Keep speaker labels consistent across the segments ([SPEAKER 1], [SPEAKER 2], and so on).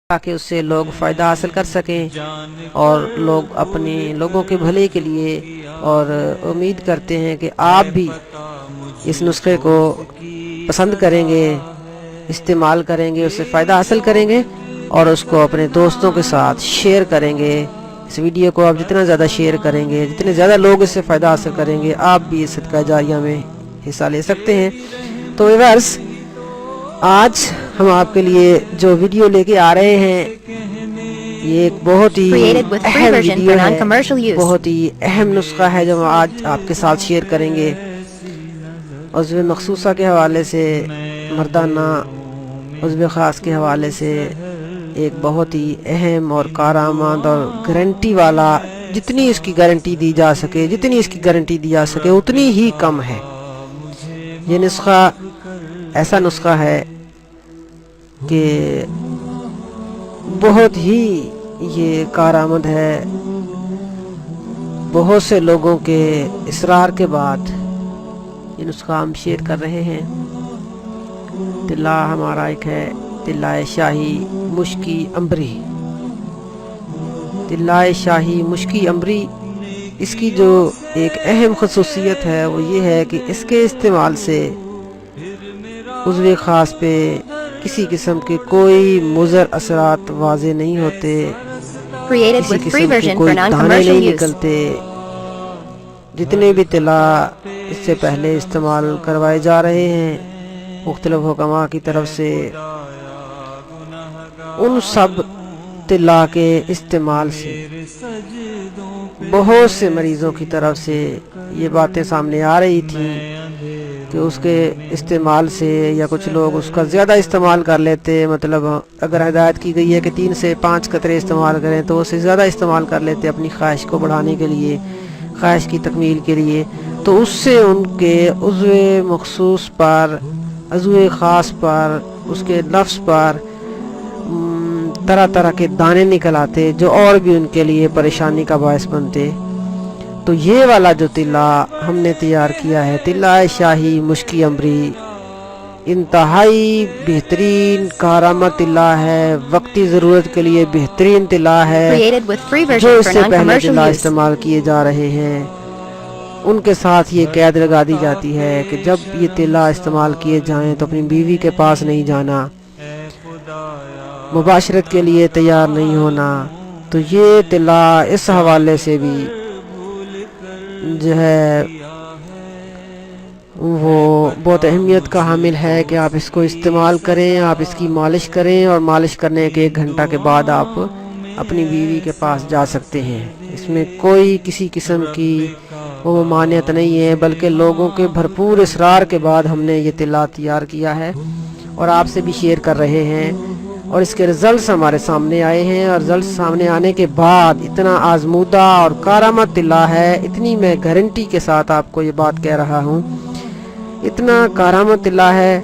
[SPEAKER 1] تاکہ اس سے لوگ فائدہ حاصل کر سکیں اور لوگ اپنے لوگوں کے بھلے کے لیے، اور امید کرتے ہیں کہ آپ بھی اس نسخے کو پسند کریں گے، استعمال کریں گے، اس سے فائدہ حاصل کریں گے اور اس کو اپنے دوستوں کے ساتھ شیئر کریں گے۔ اس ویڈیو کو آپ جتنا زیادہ شیئر کریں گے، جتنے زیادہ لوگ اس سے فائدہ حاصل کریں گے، آپ بھی اس صدقہ جاریہ میں حصہ لے سکتے ہیں۔ تو ویورز، آج ہم آپ کے لیے جو ویڈیو لے کے آ رہے ہیں، یہ ایک بہت ہی اہم ویڈیو ہے، بہت ہی اہم نسخہ ہے جو ہم آج آپ کے ساتھ شیئر کریں گے۔ عضو مخصوصہ کے حوالے سے، مردانہ عضو خاص کے حوالے سے ایک بہت ہی اہم اور کارآمد اور گارنٹی والا، جتنی اس کی گارنٹی دی جا سکے، جتنی اس کی گارنٹی دی جا سکے اتنی ہی کم ہے۔ یہ نسخہ ایسا نسخہ ہے کہ بہت ہی یہ کارآمد ہے۔ بہت سے لوگوں کے اصرار کے بعد یہ نسخہ ہم شیئر کر رہے ہیں۔ تلا ہمارا ایک ہے، تلائے شاہی مشکی عنبری۔ تلائے شاہی مشکی عنبری، اس کی جو ایک اہم خصوصیت ہے وہ یہ ہے کہ اس کے استعمال سے عضو خاص پہ کسی قسم کے کوئی مضر اثرات واضح نہیں ہوتے، کسی قسم کے کوئی دانے نہیں نکلتے۔ جتنے بھی تلا اس سے پہلے استعمال کروائے جا رہے ہیں مختلف حکماء کی طرف سے، ان سب تلا کے استعمال سے بہت سے مریضوں کی طرف سے یہ باتیں سامنے آ رہی تھیں کہ اس کے استعمال سے، یا کچھ لوگ اس کا زیادہ استعمال کر لیتے، مطلب اگر ہدایت کی گئی ہے کہ 3 سے 5 قطرے استعمال کریں تو اسے زیادہ استعمال کر لیتے اپنی خواہش کو بڑھانے کے لیے، خواہش کی تکمیل کے لیے، تو اس سے ان کے عضو مخصوص پر، عضو خاص پر، اس کے نفس پر طرح طرح کے دانے نکل آتے جو اور بھی ان کے لیے پریشانی کا باعث بنتے۔ تو یہ والا جو تلا ہم نے تیار کیا ہے، تلائے شاہی مشکی عنبری، انتہائی بہترین کارآمد تلا ہے، وقتی ضرورت کے لیے بہترین تلا ہے۔ جو اس سے پہلے تلا استعمال کیے جا رہے ہیں ان کے ساتھ یہ قید لگا دی جاتی ہے کہ جب یہ تلا استعمال کیے جائیں تو اپنی بیوی کے پاس نہیں جانا، مباشرت کے لیے تیار نہیں ہونا۔ تو یہ تلا اس حوالے سے بھی جو ہے وہ بہت اہمیت کا حامل ہے کہ آپ اس کو استعمال کریں، آپ اس کی مالش کریں، اور مالش کرنے کے 1 گھنٹہ کے بعد آپ اپنی بیوی کے پاس جا سکتے ہیں۔ اس میں کوئی کسی قسم کی وہ ممانعت نہیں ہے، بلکہ لوگوں کے بھرپور اصرار کے بعد ہم نے یہ تلا تیار کیا ہے اور آپ سے بھی شیئر کر رہے ہیں، اور اس کے رزلٹس ہمارے سامنے آئے ہیں، اور رزلٹس سامنے آنے کے بعد اتنا آزمودہ اور کارآمد تلا ہے، اتنی میں گارنٹی کے ساتھ آپ کو یہ بات کہہ رہا ہوں، اتنا کارآمد تلا ہے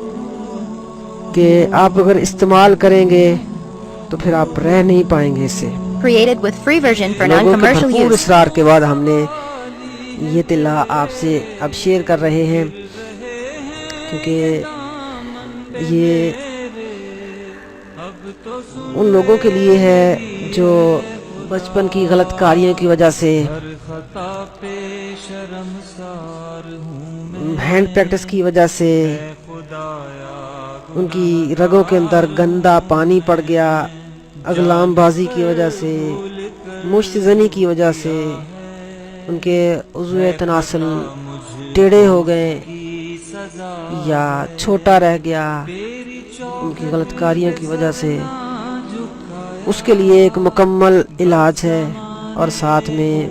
[SPEAKER 1] کہ آپ اگر استعمال کریں گے تو پھر آپ رہ نہیں پائیں گے اس سے۔ لوگوں کے بھرپور اصرار کے بعد ہم نے یہ تلا آپ سے اب شیئر کر رہے ہیں، کیونکہ یہ ان لوگوں کے لیے ہے جو بچپن کی غلط کاریوں کی وجہ سے، ہینڈ پریکٹس کی وجہ سے، ان کی رگوں کے اندر گندا پانی پڑ گیا، اغلام بازی کی وجہ سے، مشت زنی کی وجہ سے ان کے عضو تناسل ٹیڑھے ہو گئے یا چھوٹا رہ گیا ان کی غلط کاریوں کی وجہ سے، اس کے لیے ایک مکمل علاج ہے، اور ساتھ میں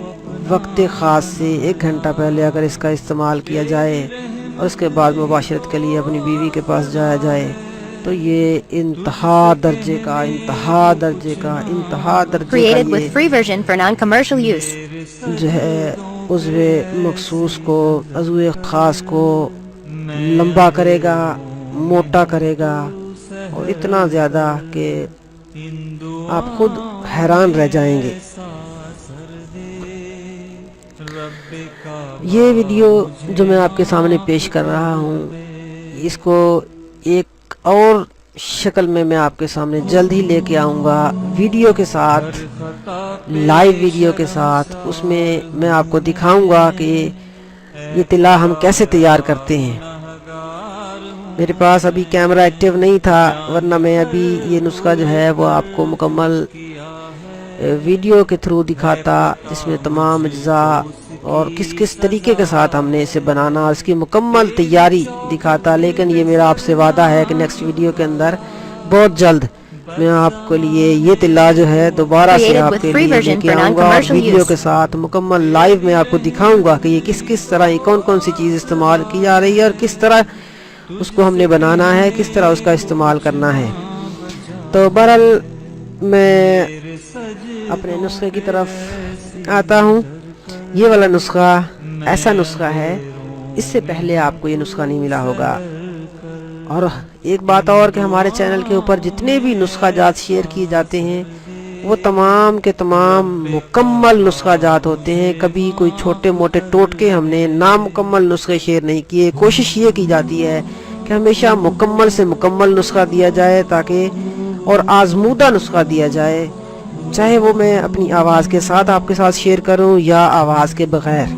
[SPEAKER 1] وقت خاص سے 1 گھنٹہ پہلے اگر اس کا استعمال کیا جائے اور اس کے بعد مباشرت کے لیے اپنی بیوی کے پاس جایا جائے تو یہ انتہا درجے کا جو ہے عضو مخصوص کو، عضو خاص کو لمبا کرے گا، موٹا کرے گا، اور اتنا زیادہ کہ آپ خود حیران رہ جائیں گے۔ یہ ویڈیو جو میں آپ کے سامنے پیش کر رہا ہوں، اس کو ایک اور شکل میں آپ کے سامنے جلد ہی لے کے آؤں گا، ویڈیو کے ساتھ، لائیو ویڈیو کے ساتھ۔ اس میں میں آپ کو دکھاؤں گا کہ یہ طلا ہم کیسے تیار کرتے ہیں۔ میرے پاس ابھی کیمرہ ایکٹیو نہیں تھا، ورنہ میں ابھی یہ نسخہ جو ہے وہ آپ کو مکمل ویڈیو کے تھرو دکھاتا، جس میں تمام اجزاء اور کس کس طریقے کے ساتھ ہم نے اسے بنانا، اس کی مکمل تیاری دکھاتا۔ لیکن یہ میرا آپ سے وعدہ ہے کہ نیکسٹ ویڈیو کے اندر بہت جلد میں آپ کے لیے یہ طلا جو ہے دوبارہ سے آپ کے لیے لے کے آؤں گا، اور ویڈیو کے ساتھ مکمل لائیو میں آپ کو دکھاؤں گا کہ یہ کس کس طرح، یہ کون کون سی چیز استعمال کی جا رہی ہے، اور کس طرح اس کو ہم نے بنانا ہے، کس طرح اس کا استعمال کرنا ہے۔ تو بہرحال میں اپنے نسخے کی طرف آتا ہوں۔ یہ والا نسخہ ایسا نسخہ ہے، اس سے پہلے آپ کو یہ نسخہ نہیں ملا ہوگا۔ اور ایک بات اور کہ ہمارے چینل کے اوپر جتنے بھی نسخہ جات شیئر کیے جاتے ہیں وہ تمام کے تمام مکمل نسخہ جات ہوتے ہیں۔ کبھی کوئی چھوٹے موٹے ٹوٹکے ہم نے نامکمل نسخے شیئر نہیں کیے۔ کوشش یہ کی جاتی ہے کہ ہمیشہ مکمل سے مکمل نسخہ دیا جائے، تاکہ اور آزمودہ نسخہ دیا جائے، چاہے وہ میں اپنی آواز کے ساتھ آپ کے ساتھ شیئر کروں یا آواز کے بغیر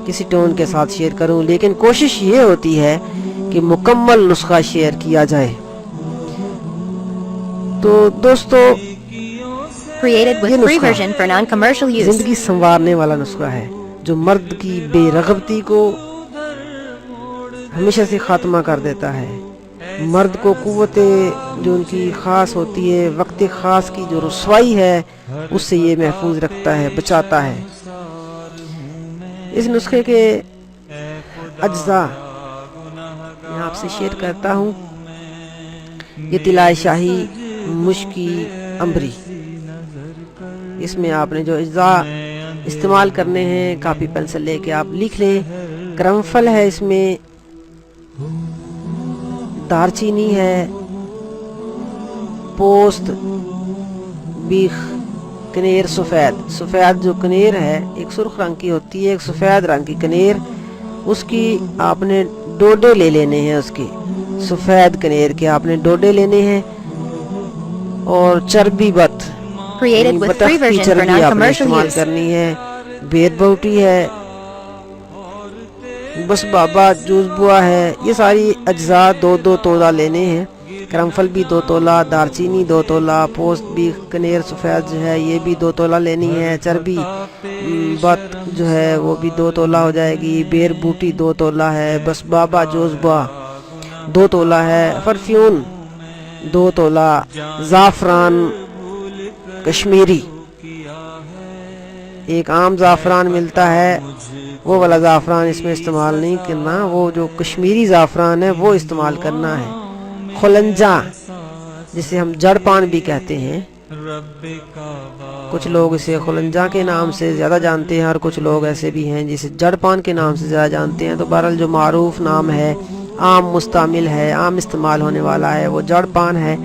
[SPEAKER 1] کسی ٹون کے ساتھ شیئر کروں، لیکن کوشش یہ ہوتی ہے کہ مکمل نسخہ شیئر کیا جائے۔ تو دوستو، یہ نسخہ زندگی سنوارنے والا نسخہ ہے، جو مرد کی بے رغبتی کو ہمیشہ سے خاتمہ کر دیتا ہے۔ مرد کو قوت جو ان کی خاص ہوتی ہے، وقت خاص کی جو رسوائی ہے، اس سے یہ محفوظ رکھتا ہے، بچاتا ہے۔ اس نسخے کے اجزاء میں آپ سے شیئر کرتا ہوں۔ یہ طلا شاہی مشکی عنبری، اس میں آپ نے جو اجزاء استعمال کرنے ہیں، کاپی پینسل لے کے آپ لکھ لیں۔ کرنفل ہے، اس میں دار چینی ہے، پوست، بیخ، کنیر سفید جو کنیر ہے، ایک سرخ رنگ کی ہوتی ہے، ایک سفید رنگ کی کنیر، اس کی آپ نے ڈوڈے لے لینے ہیں، اس کے سفید کنیر کے آپ نے ڈوڈے لینے ہیں، اور چربی بطخ کی چربی آپ نے استعمال کرنی ہے، بیر بوٹی ہے، بس بابا جوز بوا ہے۔ یہ ساری اجزاء 2 تولہ لینے ہیں۔ کرنفل بھی 2 تولہ، دارچینی 2 تولہ، پوست بھی کنیر سفید جو ہے یہ بھی 2 تولہ لینی ہے، چربی بت جو ہے وہ بھی 2 تولہ ہو جائے گی، بیر بوٹی 2 تولہ ہے، بس بابا جوز بوا 2 تولہ ہے، پرفیون 2 تولہ، زعفران کشمیری، ایک عام زعفران ملتا ہے، وہ والا زعفران اس میں استعمال نہیں کرنا، وہ جو کشمیری زعفران ہے وہ استعمال کرنا ہے۔ خلنجا، جسے ہم جڑ پان بھی کہتے ہیں، کچھ لوگ اسے خلنجا کے نام سے زیادہ جانتے ہیں، اور کچھ لوگ ایسے بھی ہیں جسے جڑ پان کے نام سے زیادہ جانتے ہیں۔ تو بہرحال جو معروف نام ہے، عام مستعمل ہے، عام استعمال ہونے والا ہے، وہ جڑ پان ہے۔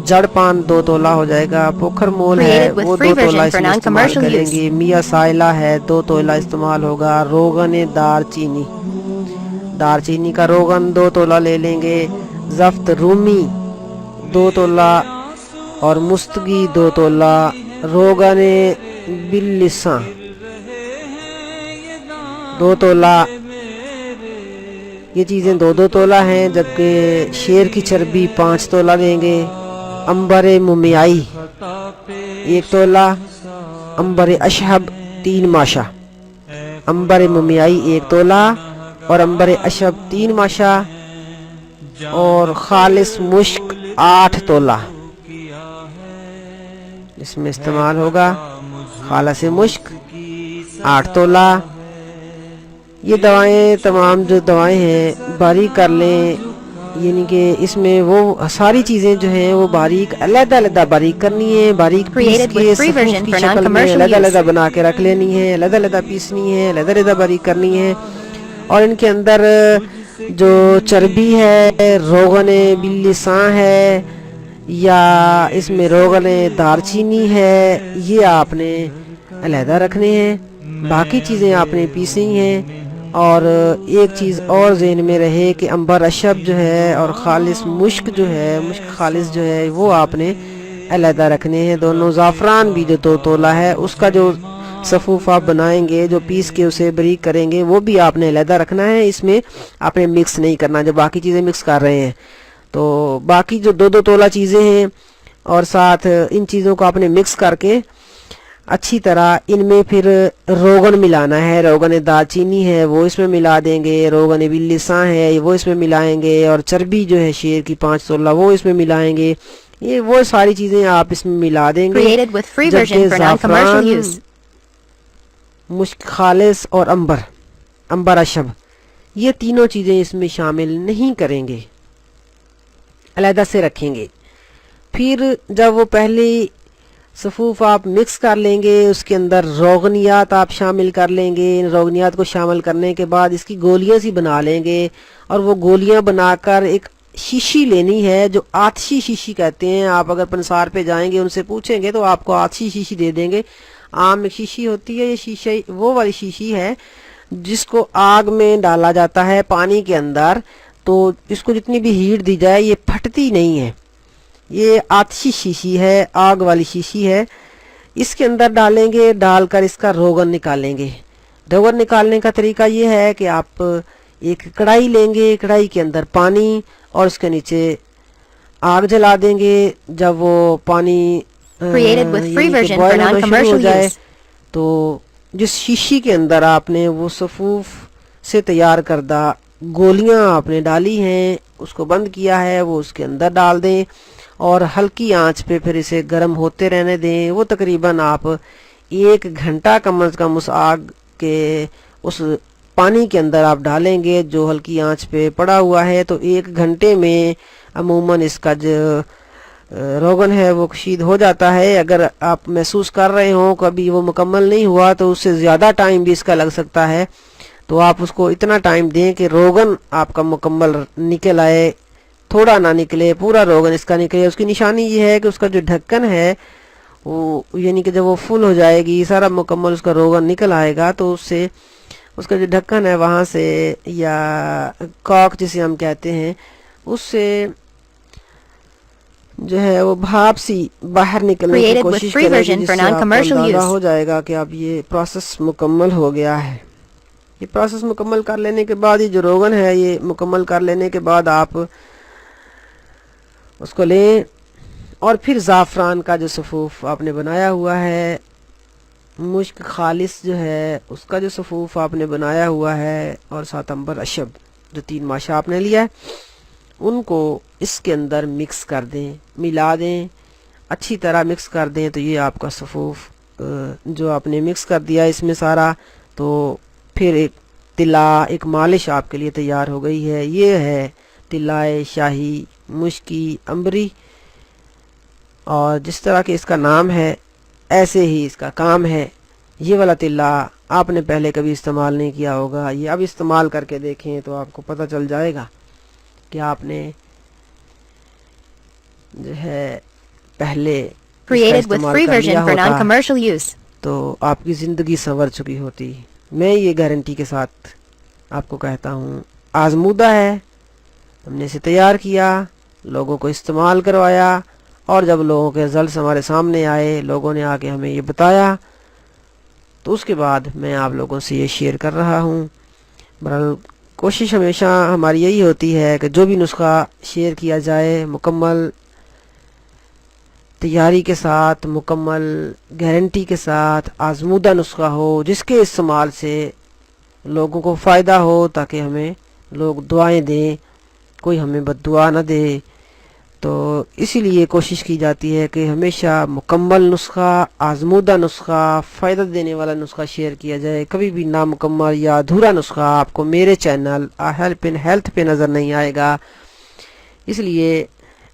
[SPEAKER 1] جڑ پان 2 تولہ ہو جائے گا، پوکھر مول ہے وہ 2 تولہ اس میں استعمال کریں گے، میاں سائلہ ہے 2 تولہ استعمال ہوگا، روغن دار چینی کا روغن 2 تولہ لے لیں گے، زفت رومی 2 تولہ، اور مستگی 2 تولہ، روغن باللساں 2 تولہ۔ یہ چیزیں 2 تولہ ہیں، جبکہ شیر کی چربی 5 تولہ دیں گے، عنبر مومیائی 1 تولہ، عنبر اشہب 3 ماشا، عنبر مومیائی 1 تولہ اور عنبر اشہب 3 ماشا، اور خالص مشک 8 تولہ اس میں استعمال ہوگا، خالص مشک 8 تولہ۔ یہ دوائیں تمام جو دوائیں ہیں باریک کر لیں، یعنی کہ اس میں وہ ساری چیزیں جو ہیں وہ باریک علیحدہ باریک کرنی ہے، باریک پیس کے صفوف کی شکل میں علیحدہ بنا کے رکھ لینی ہے، علیحدہ پیسنی ہے، علیحدہ باریک کرنی ہے۔ اور ان کے اندر جو چربی ہے، روغن باللساں ہے، یا اس میں روغن دارچینی ہے، یہ آپ نے علیحدہ رکھنے ہیں۔ باقی چیزیں آپ نے پیسنی ہیں، اور ایک چیز اور ذہن میں رہے کہ عنبر اشب جو ہے اور خالص مشک جو ہے، مشک خالص جو ہے وہ آپ نے علیحدہ رکھنے ہیں دونوں. زعفران بھی جو 2 تولہ ہے اس کا جو صفوف آپ بنائیں گے، جو پیس کے اسے بریک کریں گے، وہ بھی آپ نے علیحدہ رکھنا ہے. اس میں آپ نے مکس نہیں کرنا جو باقی چیزیں مکس کر رہے ہیں. تو باقی جو 2 تولہ چیزیں ہیں اور ساتھ ان چیزوں کو آپ نے مکس کر کے اچھی طرح ان میں پھر روغن ملانا ہے. روغن دال چینی ہے وہ اس میں ملا دیں گے، روغن بلساں ہے وہ اس میں ملائیں گے، اور چربی جو ہے شیر کی 5 تولہ وہ اس میں ملائیں گے. یہ وہ ساری چیزیں آپ اس میں ملا دیں گے. جبکہ زعفران، مشک خالص اور عنبر اشب یہ تینوں چیزیں اس میں شامل نہیں کریں گے، علیحدہ سے رکھیں گے. پھر جب وہ پہلی صفوف آپ مکس کر لیں گے، اس کے اندر روغنیات آپ شامل کر لیں گے. ان روغنیات کو شامل کرنے کے بعد اس کی گولیاں سی بنا لیں گے، اور وہ گولیاں بنا کر ایک شیشی لینی ہے جو آتشی شیشی کہتے ہیں. آپ اگر پنسار پہ جائیں گے ان سے پوچھیں گے تو آپ کو آتشی شیشی دے دیں گے. عام ایک شیشی ہوتی ہے، یہ شیشی وہ والی شیشی ہے جس کو آگ میں ڈالا جاتا ہے پانی کے اندر، تو اس کو جتنی بھی ہیٹ دی جائے یہ پھٹتی نہیں ہے. یہ آتشی شیشی ہے، آگ والی شیشی ہے. اس کے اندر ڈالیں گے، ڈال کر اس کا روغن نکالیں گے. روغن نکالنے کا طریقہ یہ ہے کہ آپ ایک کڑھائی لیں گے، کڑھائی کے اندر پانی اور اس کے نیچے آگ جلا دیں گے. جب وہ پانی بوائل ہونا شروع ہو جائے تو جس شیشی کے اندر آپ نے وہ صفوف سے تیار کردہ گولیاں آپ نے ڈالی ہیں اس کو بند کیا ہے، وہ اس کے اندر ڈال دیں اور ہلکی آنچ پہ پھر اسے گرم ہوتے رہنے دیں. وہ تقریباً آپ 1 گھنٹہ کم از کم اس آگ کے اس پانی کے اندر آپ ڈالیں گے جو ہلکی آنچ پہ پڑا ہوا ہے. تو 1 گھنٹے میں عموماً اس کا جو روغن ہے وہ کشید ہو جاتا ہے. اگر آپ محسوس کر رہے ہوں کبھی وہ مکمل نہیں ہوا تو اس سے زیادہ ٹائم بھی اس کا لگ سکتا ہے. تو آپ اس کو اتنا ٹائم دیں کہ روغن آپ کا مکمل نکل آئے، تھوڑا نہ نکلے، پورا روغن اس کا نکلے. اس کی نشانی یہ ہے کہ اس کا جو ڈھکن ہے وہ یعنی کہ جب وہ فل ہو جائے گی، سارا مکمل اس کا روغن نکل آئے گا، تو اس سے اس کا جو ڈھکن ہے وہاں سے یا کاک جسے ہم کہتے ہیں اس سے جو ہے وہ بھاپ سی باہر نکلنے کی کوشش کرے گی، جس سے آپ کو اندازہ ہو جائے گا کہ اب یہ پروسیس مکمل ہو گیا ہے. یہ پروسیس مکمل کر لینے کے بعد، یہ جو روغن ہے یہ مکمل کر لینے کے بعد آپ اس کو لیں اور پھر زعفران کا جو صفوف آپ نے بنایا ہوا ہے، مشک خالص جو ہے اس کا جو صفوف آپ نے بنایا ہوا ہے، اور ساتھ عنبر اشب جو 3 ماشا آپ نے لیا ہے، ان کو اس کے اندر مکس کر دیں، ملا دیں، اچھی طرح مکس کر دیں. تو یہ آپ کا صفوف جو آپ نے مکس کر دیا اس میں سارا، تو پھر ایک طلا، ایک مالش آپ کے لیے تیار ہو گئی ہے. یہ ہے طلائے شاہی مشکی عنبری، اور جس طرح کہ اس کا نام ہے ایسے ہی اس کا کام ہے. یہ والا طلا آپ نے پہلے کبھی استعمال نہیں کیا ہوگا، یہ اب استعمال کر کے دیکھیں تو آپ کو پتہ چل جائے گا کہ آپ نے جو ہے پہلے استعمال کر لیا ہوتا تو آپ کی زندگی سنور چکی ہوتی. میں یہ گارنٹی کے ساتھ آپ کو کہتا ہوں، آزمودہ ہے، ہم نے اسے تیار کیا، لوگوں کو استعمال کروایا، اور جب لوگوں کے رزلٹس ہمارے سامنے آئے، لوگوں نے آ کے ہمیں یہ بتایا، تو اس کے بعد میں آپ لوگوں سے یہ شیئر کر رہا ہوں. بہرحال کوشش ہمیشہ ہماری یہی ہوتی ہے کہ جو بھی نسخہ شیئر کیا جائے مکمل تیاری کے ساتھ، مکمل گارنٹی کے ساتھ آزمودہ نسخہ ہو، جس کے استعمال سے لوگوں کو فائدہ ہو، تاکہ ہمیں لوگ دعائیں دیں، کوئی ہمیں بد دعا نہ دے. تو اسی لیے کوشش کی جاتی ہے کہ ہمیشہ مکمل نسخہ، آزمودہ نسخہ، فائدہ دینے والا نسخہ شیئر کیا جائے. کبھی بھی نامکمل یا ادھورا نسخہ آپ کو میرے چینل ہیلپ ان ہیلتھ پہ نظر نہیں آئے گا. اس لیے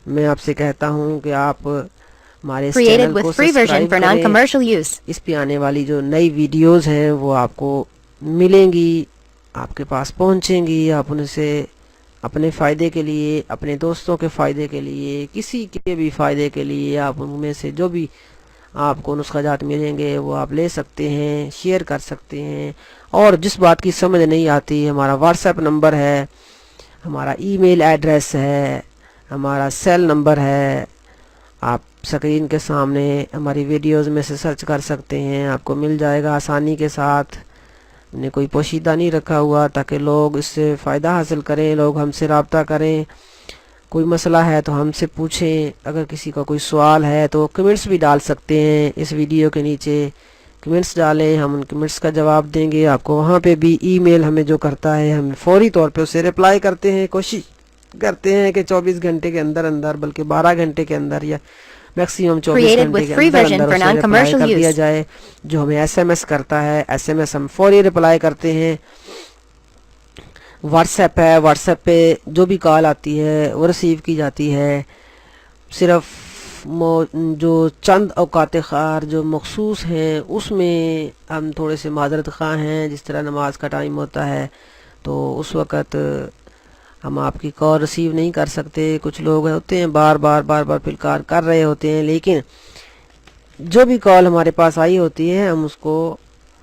[SPEAKER 1] میں آپ سے کہتا ہوں کہ آپ ہمارے اس چینل کو سبسکرائب کریں. اس پہ آنے والی جو نئی ویڈیوز ہیں وہ آپ کو ملیں گی، آپ کے پاس پہنچیں گی. آپ ان سے اپنے فائدے کے لیے، اپنے دوستوں کے فائدے کے لیے، کسی کے بھی فائدے کے لیے آپ ان میں سے جو بھی آپ کو نسخہ جات ملیں گے، وہ آپ لے سکتے ہیں، شیئر کر سکتے ہیں. اور جس بات کی سمجھ نہیں آتی، ہمارا واٹس ایپ نمبر ہے، ہمارا ای میل ایڈریس ہے، ہمارا سیل نمبر ہے. آپ اسکرین کے سامنے ہماری ویڈیوز میں سے سرچ کر سکتے ہیں، آپ کو مل جائے گا آسانی کے ساتھ. ہم نے کوئی پوشیدہ نہیں رکھا ہوا تاکہ لوگ اس سے فائدہ حاصل کریں، لوگ ہم سے رابطہ کریں. کوئی مسئلہ ہے تو ہم سے پوچھیں، اگر کسی کا کوئی سوال ہے تو کمنٹس بھی ڈال سکتے ہیں. اس ویڈیو کے نیچے کمنٹس ڈالیں، ہم ان کمنٹس کا جواب دیں گے آپ کو. وہاں پہ بھی ای میل ہمیں جو کرتا ہے ہم فوری طور پہ اسے رپلائی کرتے ہیں. کوشش کرتے ہیں کہ 24 گھنٹے کے اندر اندر، بلکہ 12 گھنٹے کے اندر یا میکسیمم 24 گھنٹے کے اندر اندر اسے رپلائی کر دیا جائے. جو ہمیں ایس ایم ایس کرتا ہے، ایس ایم ایس ہم فوری رپلائی کرتے ہیں. واٹس ایپ ہے، واٹس ایپ پہ جو بھی کال آتی ہے وہ ریسیو کی جاتی ہے. صرف جو چند اوقات خار جو مخصوص ہیں اس میں ہم تھوڑے سے معذرت خواہ ہیں. جس طرح نماز کا ٹائم ہوتا ہے تو اس وقت ہم آپ کی کال ریسیو نہیں کر سکتے. کچھ لوگ ہوتے ہیں بار بار فلکار کر رہے ہوتے ہیں، لیکن جو بھی کال ہمارے پاس آئی ہوتی ہے ہم اس کو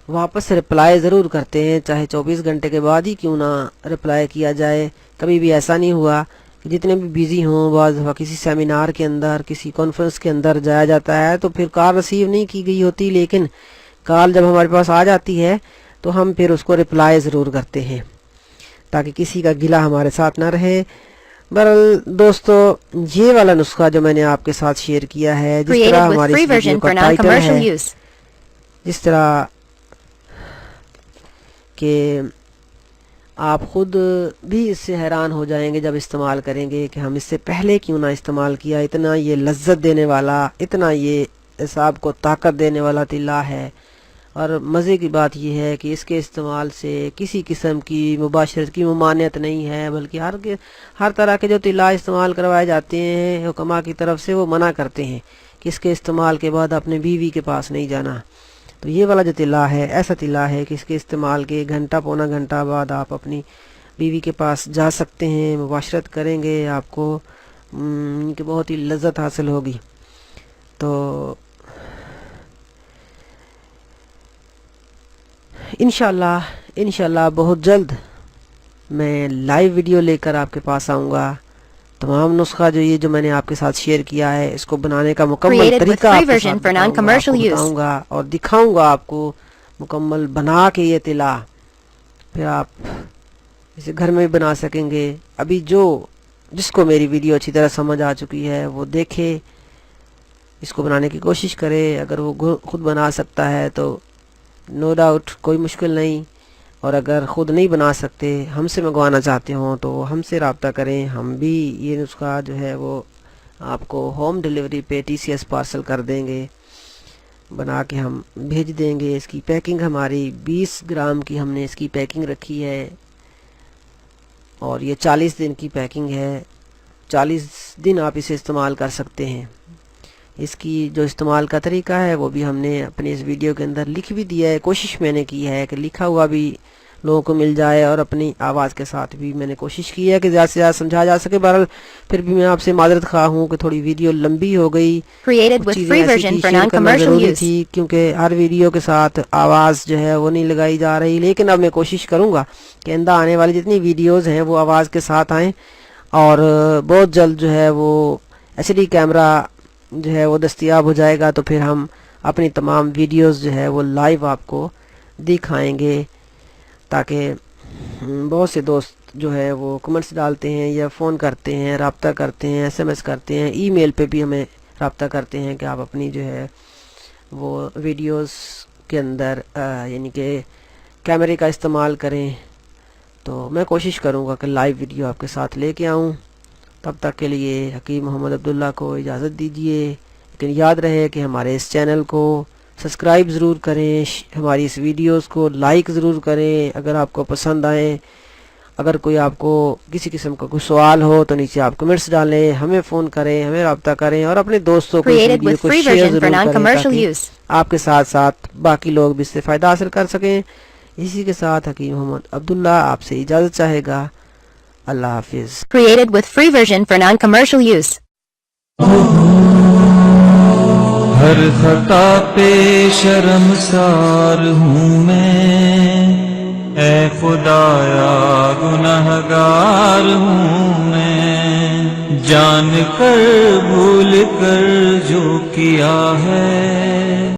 [SPEAKER 1] واپس رپلائی ضرور کرتے ہیں، چاہے 24 گھنٹے کے بعد ہی کیوں نہ رپلائی کیا جائے. کبھی بھی ایسا نہیں ہوا کہ جتنے بھی بیزی ہوں، بعض دفعہ کسی سیمینار کے اندر، کسی کانفرنس کے اندر جایا جاتا ہے تو پھر کال ریسیو نہیں کی گئی ہوتی، لیکن کال جب ہمارے پاس آ جاتی ہے تو ہم پھر اس کو رپلائی ضرور کرتے ہیں تاکہ کسی کا گلہ ہمارے ساتھ نہ رہے. بہرحال دوستو، یہ والا نسخہ جو میں نے آپ کے ساتھ شیئر کیا ہے، جس طرح ہماری اس ویڈیو کا ٹائٹل ہے، جس طرح کہ آپ خود بھی اس سے حیران ہو جائیں گے جب استعمال کریں گے کہ ہم اس سے پہلے کیوں نہ استعمال کیا. اتنا یہ لذت دینے والا، اتنا یہ اعصاب کو طاقت دینے والا طلا ہے. اور مزے کی بات یہ ہے کہ اس کے استعمال سے کسی قسم کی مباشرت کی ممانعت نہیں ہے، بلکہ ہر طرح کے جو طلا استعمال کروائے جاتے ہیں حکما کی طرف سے وہ منع کرتے ہیں کہ اس کے استعمال کے بعد اپنے بیوی کے پاس نہیں جانا. تو یہ والا جو طلا ہے ایسا طلا ہے کہ اس کے استعمال کے گھنٹہ پونا گھنٹہ بعد آپ اپنی بیوی کے پاس جا سکتے ہیں، مباشرت کریں گے، آپ کو کہ بہت ہی لذت حاصل ہوگی. تو انشاءاللہ بہت جلد میں لائیو ویڈیو لے کر آپ کے پاس آؤں گا. تمام نسخہ جو میں نے آپ کے ساتھ شیئر کیا ہے، اس کو بنانے کا مکمل طریقہ آپ کے ساتھ بتاؤں گا اور دکھاؤں گا آپ کو مکمل بنا کے یہ طلا. پھر آپ اسے گھر میں بھی بنا سکیں گے. ابھی جس کو میری ویڈیو اچھی طرح سمجھ آ چکی ہے وہ دیکھے، اس کو بنانے کی کوشش کرے. اگر وہ خود بنا سکتا ہے تو نو ڈاؤٹ کوئی مشکل نہیں، اور اگر خود نہیں بنا سکتے، ہم سے منگوانا چاہتے ہوں تو ہم سے رابطہ کریں. ہم بھی یہ نسخہ جو ہے وہ آپ کو ہوم ڈیلیوری پہ TCS پارسل کر دیں گے، بنا کے ہم بھیج دیں گے. اس کی پیکنگ ہماری 20 گرام کی ہم نے اس کی پیکنگ رکھی ہے، اور یہ 40 دن کی پیکنگ ہے. 40 دن آپ اسے استعمال کر سکتے ہیں. اس کی جو استعمال کا طریقہ ہے وہ بھی ہم نے اپنے اس ویڈیو کے اندر لکھ بھی دیا ہے. کوشش میں نے کی ہے کہ لکھا ہوا بھی لوگوں کو مل جائے، اور اپنی آواز کے ساتھ بھی میں نے کوشش کی ہے کہ زیادہ سے زیادہ سمجھا جا سکے. بہرحال پھر بھی میں آپ سے معذرت خواہ ہوں کہ تھوڑی ویڈیو لمبی ہو گئی. کچھ چیزیں ایسی تھی شیئر کرنا ضروری تھی، کیونکہ ہر ویڈیو کے ساتھ آواز جو ہے وہ نہیں لگائی جا رہی. لیکن اب میں کوشش کروں گا کہ آئندہ آنے والی جتنی ویڈیوز ہیں وہ آواز کے ساتھ آئیں، اور بہت جلد جو ہے وہ HD کیمرہ جو ہے وہ دستیاب ہو جائے گا، تو پھر ہم اپنی تمام ویڈیوز جو ہے وہ لائیو آپ کو دکھائیں گے، تاکہ بہت سے دوست جو ہے وہ کمنٹس ڈالتے ہیں یا فون کرتے ہیں، رابطہ کرتے ہیں، SMS کرتے ہیں، ای میل پہ بھی ہمیں رابطہ کرتے ہیں کہ آپ اپنی جو ہے وہ ویڈیوز کے اندر یعنی کہ کیمرے کا استعمال کریں. تو میں کوشش کروں گا کہ لائیو ویڈیو آپ کے ساتھ لے کے آؤں. تب تک کے لیے حکیم محمد عبداللہ کو اجازت دیجیے، لیکن یاد رہے کہ ہمارے اس چینل کو سبسکرائب ضرور کریں، ہماری اس ویڈیوز کو لائک ضرور کریں اگر آپ کو پسند آئیں. اگر کوئی آپ کو کسی قسم کا کوئی سوال ہو تو نیچے آپ کمنٹس ڈالیں، ہمیں فون کریں، ہمیں رابطہ کریں، اور اپنے دوستوں کو اس ویڈیو کو شیئر ضرور کریں تاکہ آپ کے ساتھ ساتھ باقی لوگ بھی اس سے فائدہ حاصل کر سکیں. اسی کے ساتھ حکیم محمد عبداللہ آپ سے اجازت چاہے گا. اللہ حافظ.
[SPEAKER 2] Created with free version for non-commercial use. ہر خطا پہ شرمسار ہوں میں، اے خدایا گنہگار ہوں میں، جان کر بھول کر جو کیا ہے